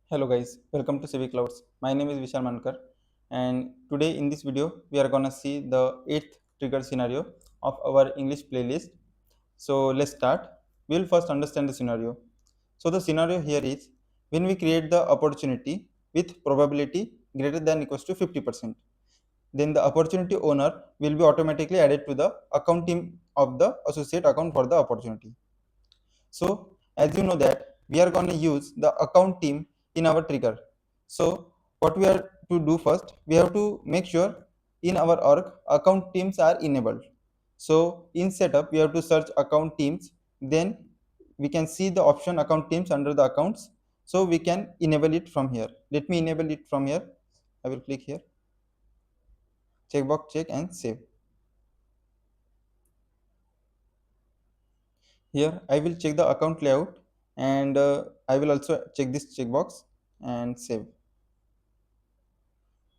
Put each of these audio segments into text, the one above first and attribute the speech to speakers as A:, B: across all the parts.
A: Hello guys, welcome to Civic Clouds. My name is Vishal Mankar, and today in this video we are gonna see the 8th trigger scenario of our English playlist. So let's start. We will first understand the scenario. So the scenario here is when we create the opportunity with probability greater than equals to 50%, then the opportunity owner will be automatically added to the account team of the associate account for the opportunity. So as you know that we are going to use the account team in our trigger. So what we are to do first, we have to make sure in our org account teams are enabled. So in setup we have to search account teams, then we can see the option account teams under the accounts. So we can enable it from here. Let me enable it from here. I will click here, checkbox check and save. Here I will check the account layout, and I will also check this checkbox and save.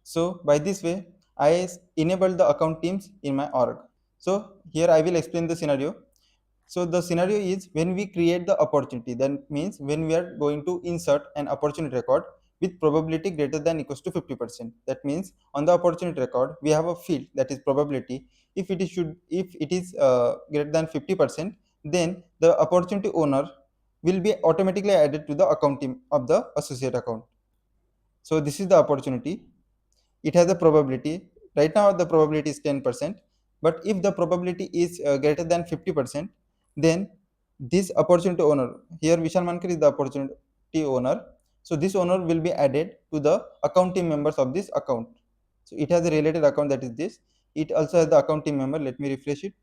A: So by this way, I enable the account teams in my org. So here I will explain the scenario. So the scenario is when we create the opportunity, that means when we are going to insert an opportunity record with probability greater than equals to 50%. That means on the opportunity record, we have a field that is probability. If it is greater than 50%, then the opportunity owner will be automatically added to the account team of the associate account. So this is the opportunity. It has a probability. Right now the probability is 10%, but if the probability is greater than 50%, then this opportunity owner, here Vishal Mankar is the opportunity owner, so this owner will be added to the account team members of this account. So it has a related account, that is this. It also has the account team member. Let me refresh it.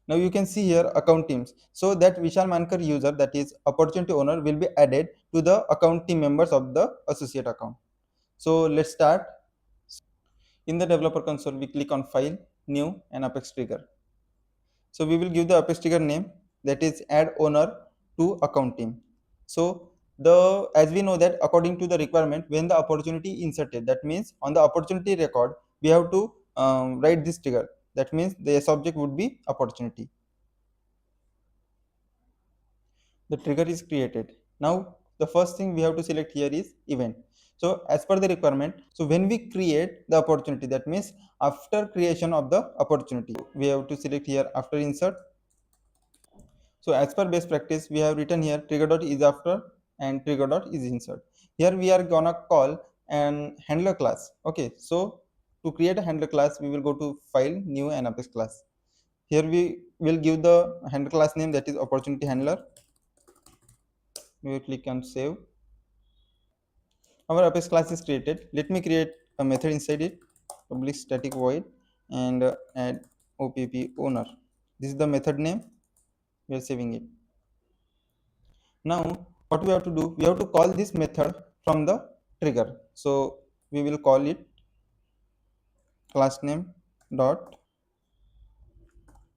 A: Now you can see here account teams. So that Vishal Mankar user, that is opportunity owner, will be added to the account team members of the associate account. So let's start. In the developer console, we click on File, New, and Apex Trigger. So we will give the Apex Trigger name, that is add owner to account team. So as we know that according to the requirement, when the opportunity inserted, that means on the opportunity record we have to write this trigger. That means the subject would be opportunity. The trigger is created. Now the first thing we have to select here is event. So as per the requirement, so when we create the opportunity, that means after creation of the opportunity, we have to select here after insert. So as per best practice, we have written here trigger.isAfter and trigger.isInsert. Here we are gonna call an handler class. Okay, so to create a handler class, we will go to File, New, and Apex class. Here we will give the handler class name, that is opportunity handler. We will click on save. Our Apex class is created. Let me create a method inside it, public static void, and add opp owner. This is the method name. We are saving it. Now what we have to do, we have to call this method from the trigger. So we will call it class name dot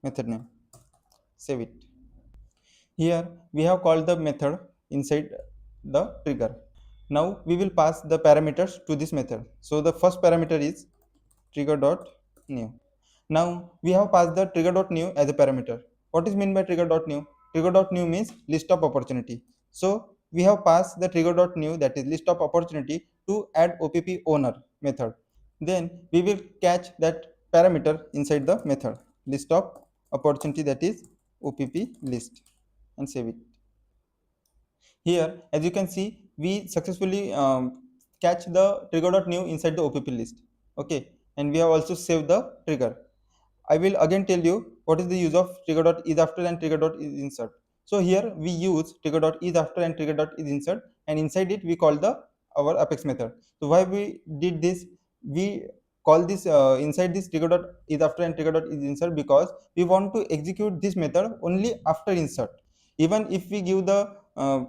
A: method name. Save it. Here we have called the method inside the trigger. Now we will pass the parameters to this method. So the first parameter is trigger.new. Now we have passed the trigger.new as a parameter. What is meant by trigger.new? Trigger.new means list of opportunity. So we have passed the trigger.new, that is list of opportunity, to add opp owner method. Then we will catch that parameter inside the method list of opportunity, that is opp list, and save it. Here as you can see, we successfully catch the trigger.new inside the opp list. Okay, and we have also saved the trigger. I will again tell you what is the use of trigger.isAfter and trigger.isInsert. So here we use trigger.isAfter and trigger.isInsert, and inside it we call the our Apex method. So why we did this? We call this inside this trigger.isAfter and trigger.isInsert because we want to execute this method only after insert. Even if we give the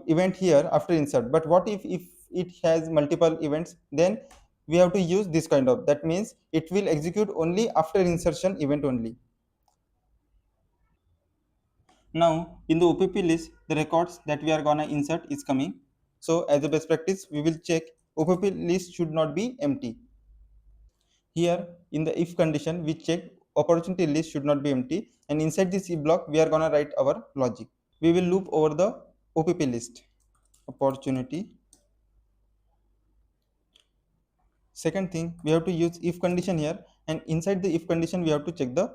A: event here after insert, but what if it has multiple events, then we have to use this kind of, that means it will execute only after insertion event only. Now in the opp list, the records that we are gonna insert is coming. So as a best practice, we will check opp list should not be empty. Here in the if condition, we check opportunity list should not be empty, and inside this if block we are gonna write our logic. We will loop over the opp list. opportunity. Second thing, we have to use if condition here, and inside the if condition we have to check the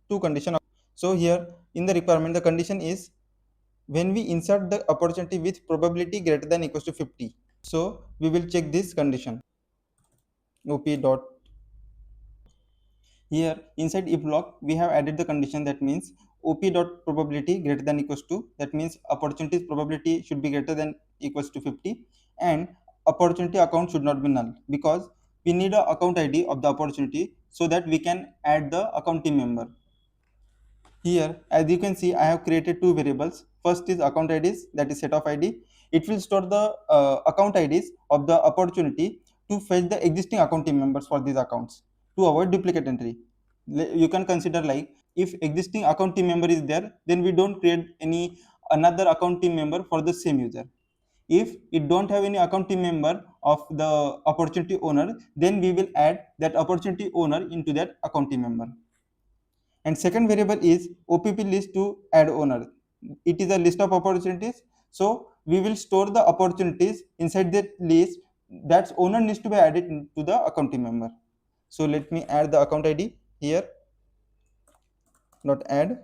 A: two condition. So here in the requirement the condition is when we insert the opportunity with probability greater than equals to 50. So we will check this condition op dot. Here inside if block we have added the condition, that means op dot probability greater than equals to, that means opportunities probability should be greater than equals to 50, and opportunity account should not be null, because we need a account id of the opportunity so that we can add the account team member. Here, as you can see, I have created two variables. First is account IDs, that is set of ID. It will store the account IDs of the opportunity to fetch the existing account team members for these accounts to avoid duplicate entry. You can consider like if existing account team member is there, then we don't create any another account team member for the same user. If it don't have any account team member of the opportunity owner, then we will add that opportunity owner into that account team member. And second variable is opp list to add owner. It is a list of opportunities, so we will store the opportunities inside that list. That owner needs to be added to the accounting member. So let me add the account id here, dot add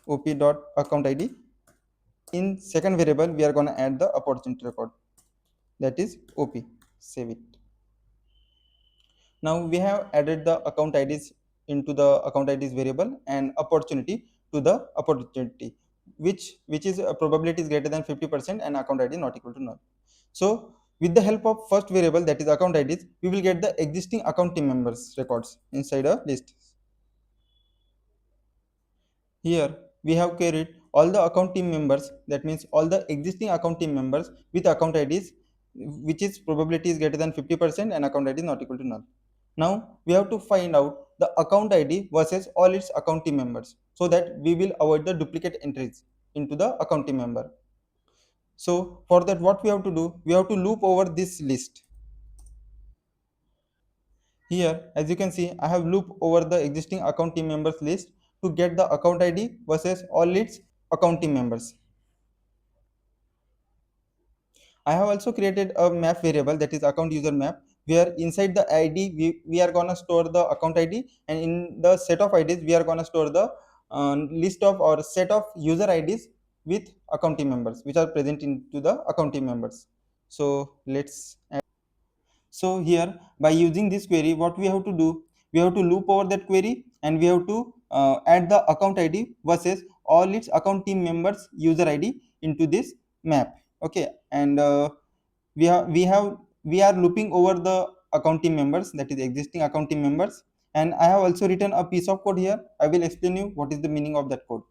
A: op dot account id. In second variable we are going to add the opportunity record, that is op. Save it. Now we have added the account IDs into the account IDs variable and opportunity to the opportunity, which is a probability is greater than 50% and account ID not equal to null. So with the help of first variable, that is account IDs, we will get the existing account team members records inside a list. Here we have queried all the account team members, that means all the existing account team members with account IDs which is probability is greater than 50% and account ID not equal to null. Now we have to find out the account ID versus all its account team members, so that we will avoid the duplicate entries into the account team member. So for that what we have to do, we have to loop over this list. Here as you can see I have looped over the existing account team members list to get the account ID versus all its account team members. I have also created a map variable, that is account user map, where inside the ID we are gonna store the account ID, and in the set of IDs we are gonna store the list of or set of user IDs with account team members which are present into the account team members. So let's add. So here by using this query, what we have to do, we have to loop over that query and we have to add the account ID versus all its account team members user ID into this map. Okay, and we are looping over the account team members, that is existing account team members. And I have also written a piece of code here. I will explain you what is the meaning of that code.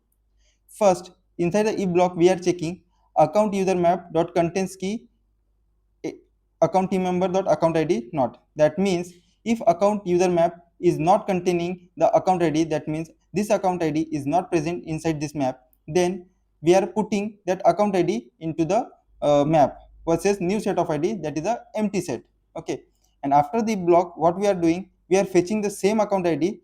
A: First, inside the if block we are checking account user map dot contains key account team member dot account id not. That means if account user map is not containing the account id, that means this account id is not present inside this map, then we are putting that account id into the map versus new set of id, that is a empty set. Okay, and after the block what we are doing, we are fetching the same account id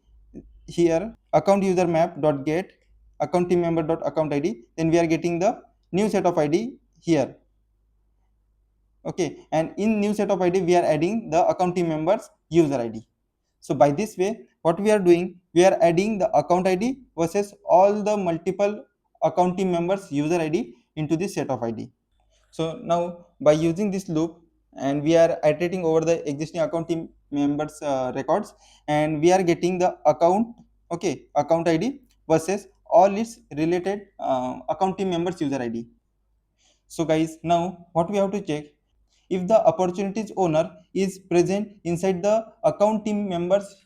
A: here, account user map dot get account team member dot account id, then we are getting the new set of id here. Okay, and in new set of id we are adding the account team members user id. So by this way what we are doing, we are adding the account id versus all the multiple account team members user id into this set of id. So now by using this loop, and we are iterating over the existing account team members records, and we are getting the account, okay, account id versus all its related account team members user id. So guys, now what we have to check, if the opportunities owner is present inside the account team members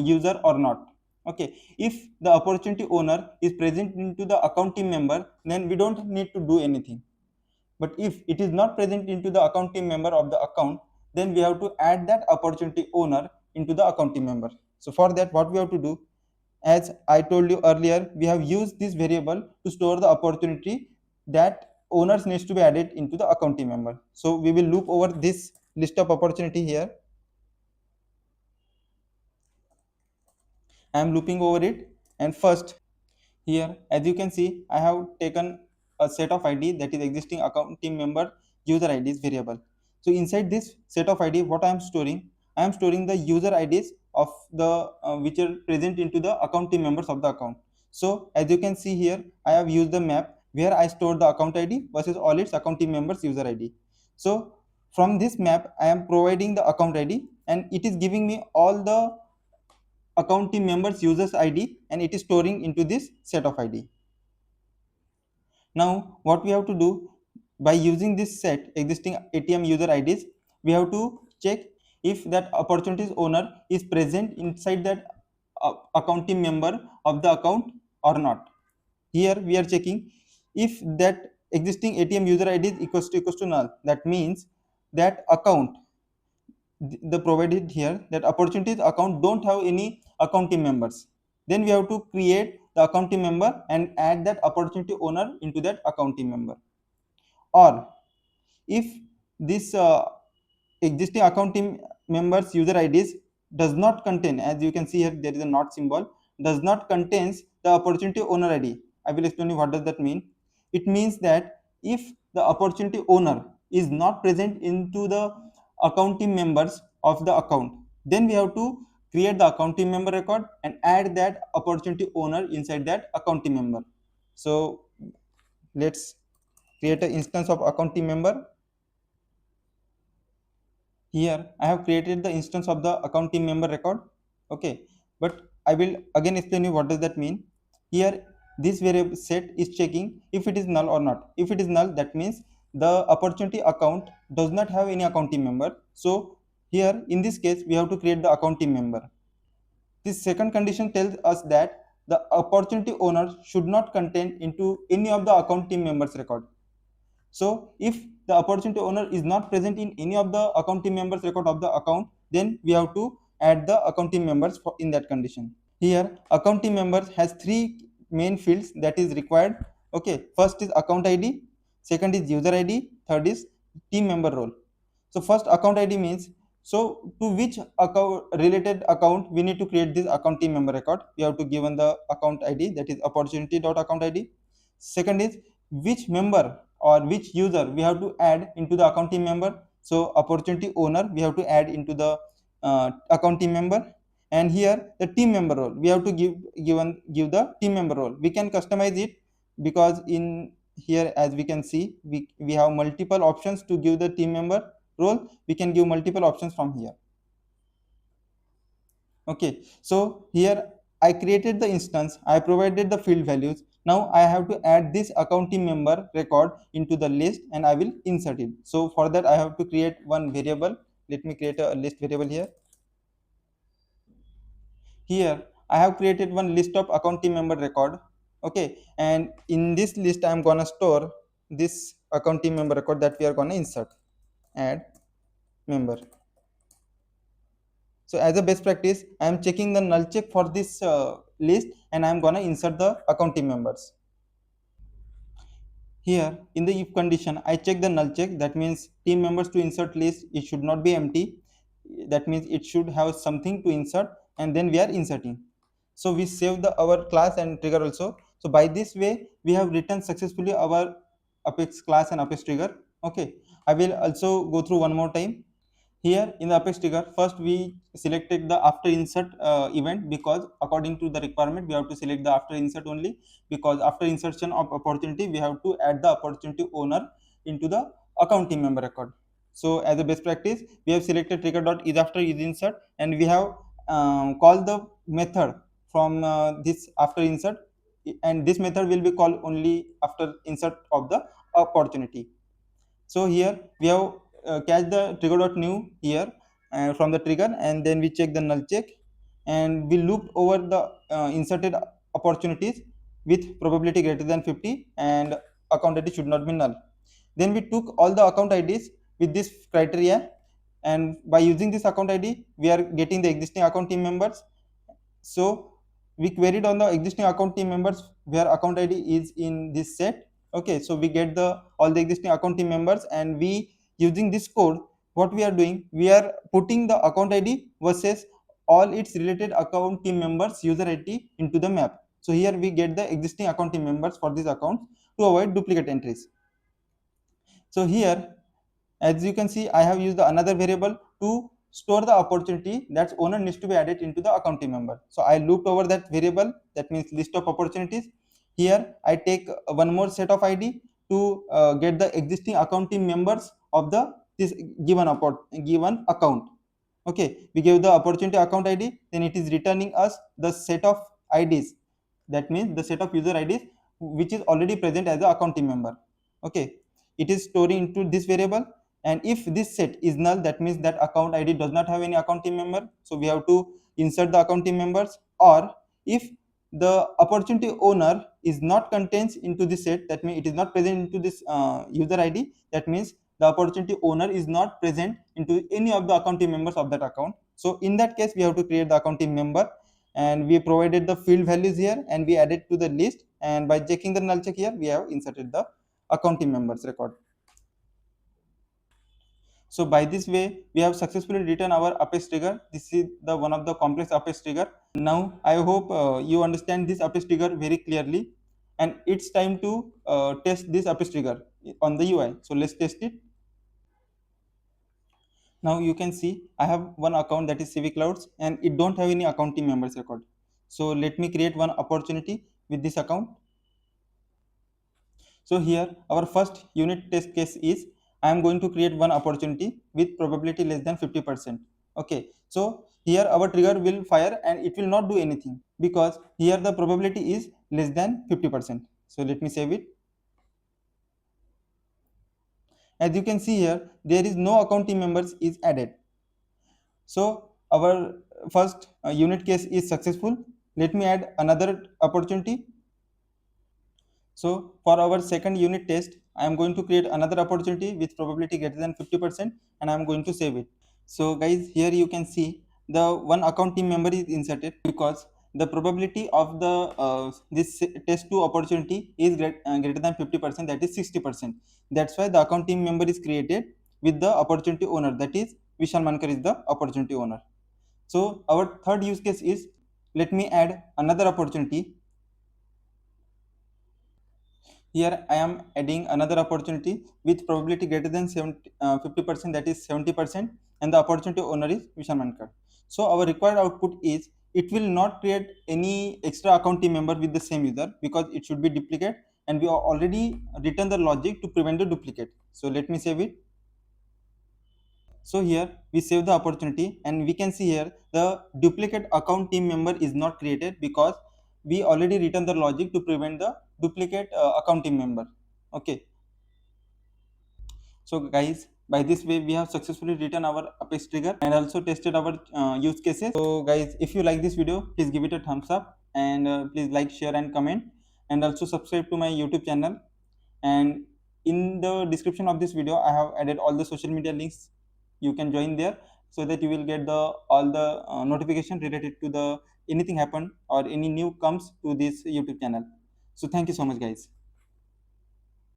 A: user or not. Okay, if the opportunity owner is present into the account team member, then we don't need to do anything. But if it is not present into the account team member of the account, then we have to add that opportunity owner into the account team member. So for that what we have to do, as I told you earlier, we have used this variable to store the opportunity that owners needs to be added into the account team member. So we will loop over this list of opportunity here. I am looping over it, and first here as you can see I have taken a set of ID, that is existing account team member user IDs variable. So inside this set of ID, what I am storing? I am storing the user IDs of the which are present into the account team members of the account. So as you can see here, I have used the map where I store the account ID versus all its account team members user ID. So from this map, I am providing the account ID, and it is giving me all the account team members users ID, and it is storing into this set of ID. Now what we have to do, by using this set existing ATM user IDs, we have to check if that opportunities owner is present inside that account team member of the account or not. Here we are checking if that existing ATM user ID is equals to null. That means that account, the provided here, that opportunities account don't have any account team members. Then we have to create the account team member and add that opportunity owner into that account team member. Or if this existing account team members user IDs does not contain, as you can see here there is a not symbol, does not contains the opportunity owner ID. I will explain you what does that mean. It means that if the opportunity owner is not present into the account team members of the account, then we have to create the account team member record and add that opportunity owner inside that account team member. So let's create an instance of account team member. Here I have created the instance of the account team member record. Okay, but I will again explain you what does that mean. Here this variable set is checking if it is null or not. If it is null, that means the opportunity account does not have any account team member. So here in this case we have to create the account team member. This second condition tells us that the opportunity owner should not contain into any of the account team members record. So if the opportunity owner is not present in any of the account team members record of the account, then we have to add the account team members in that condition. Here account team members has three main fields that is required. Okay, first is account ID, second is user ID, third is team member role. So first account ID means, so to which account related account we need to create this account team member record, we have to given the account ID, that is opportunity.account ID. Second is which member or which user we have to add into the account team member. So opportunity owner we have to add into the account team member. And here the team member role we have to give the team member role. We can customize it because in here, as we can see, we have multiple options to give the team member role. We can give multiple options from here. Okay, so here I created the instance, I provided the field values. Now I have to add this account team member record into the list and I will insert it. So for that I have to create one variable. Let me create a list variable here. Here I have created one list of account team member record. Okay, and in this list I am gonna store this account team member record that we are gonna insert. Add member. So as a best practice, I am checking the null check for this list and I am gonna insert the account team members. Here in the if condition, I check the null check. That means team members to insert list, it should not be empty. That means it should have something to insert, and then we are inserting. So we save our class and trigger also. So by this way, we have written successfully our Apex class and Apex trigger. Okay, I will also go through one more time. Here in the Apex trigger, first we selected the after insert event, because according to the requirement we have to select the after insert only, because after insertion of opportunity we have to add the opportunity owner into the account team member record. So as a best practice, we have selected trigger.isAfter and we have called the method from this after insert, and this method will be called only after insert of the opportunity. So here we have catch the trigger.new here from the trigger, and then we check the null check and we loop over the inserted opportunities with probability greater than 50 and account ID should not be null. Then we took all the account IDs with this criteria, and by using this account ID we are getting the existing account team members. So we queried on the existing account team members where account ID is in this set. Okay, so we get the all the existing account team members, and we using this code, what we are doing, we are putting the account ID versus all its related account team members user ID into the map. So here we get the existing account team members for this account. to avoid duplicate entries. So here, as you can see, I have used another variable to store the opportunity that owner needs to be added into the account team member. So I looped over that variable, that means list of opportunities. Here I take one more set of ID to get the existing account team members of the this given account. Okay, we give the opportunity account ID, then it is returning us the set of IDs, that means the set of user IDs which is already present as the account team member. Okay, it is storing into this variable, and if this set is null, that means that account ID does not have any account team member, so we have to insert the account team members. Or if the opportunity owner is not contains into this set, that means it is not present into this user ID, that means the opportunity owner is not present into any of the account team members of that account. So in that case, we have to create the account team member, and we provided the field values here, and we added to the list, and by checking the null check here, we have inserted the account team members record. So by this way, we have successfully written our Apex trigger. This is the one of the complex Apex trigger. Now I hope you understand this Apex trigger very clearly, and it's time to test this Apex trigger on the UI. So let's test it. Now you can see I have one account, that is 𝐶𝐫𝐶loudz, and it don't have any account team members record. So let me create one opportunity with this account. So here our first unit test case is I am going to create one opportunity with probability less than 50%. Okay, so here our trigger will fire and it will not do anything because here the probability is less than 50%. So let me save it. As you can see here, there is no account team members is added. So our first unit case is successful. Let me add another opportunity. So for our second unit test, I am going to create another opportunity with probability greater than 50%, and I am going to save it. So guys, here you can see the one account team member is inserted because the probability of the this test 2 opportunity is greater than 50%, that is 60%. That's why the account team member is created with the opportunity owner, that is Vishal Mankar is the opportunity owner. So our third use case is, let me add another opportunity. Here I am adding another opportunity with probability greater than 50%, that is 70%, and the opportunity owner is Vishal Mankar. So our required output is, it will not create any extra account team member with the same user because it should be duplicate, and we already written the logic to prevent the duplicate. So let me save it. So here we save the opportunity, and we can see here the duplicate account team member is not created because we already written the logic to prevent the duplicate account team member. Okay. So guys, by this way we have successfully written our Apex trigger and also tested our use cases. So guys, if you like this video, please give it a thumbs up, and please like, share and comment, and also subscribe to my YouTube channel. And in the description of this video, I have added all the social media links. You can join there so that you will get the all the notification related to the anything happen or any new comes to this YouTube channel. So thank you so much guys.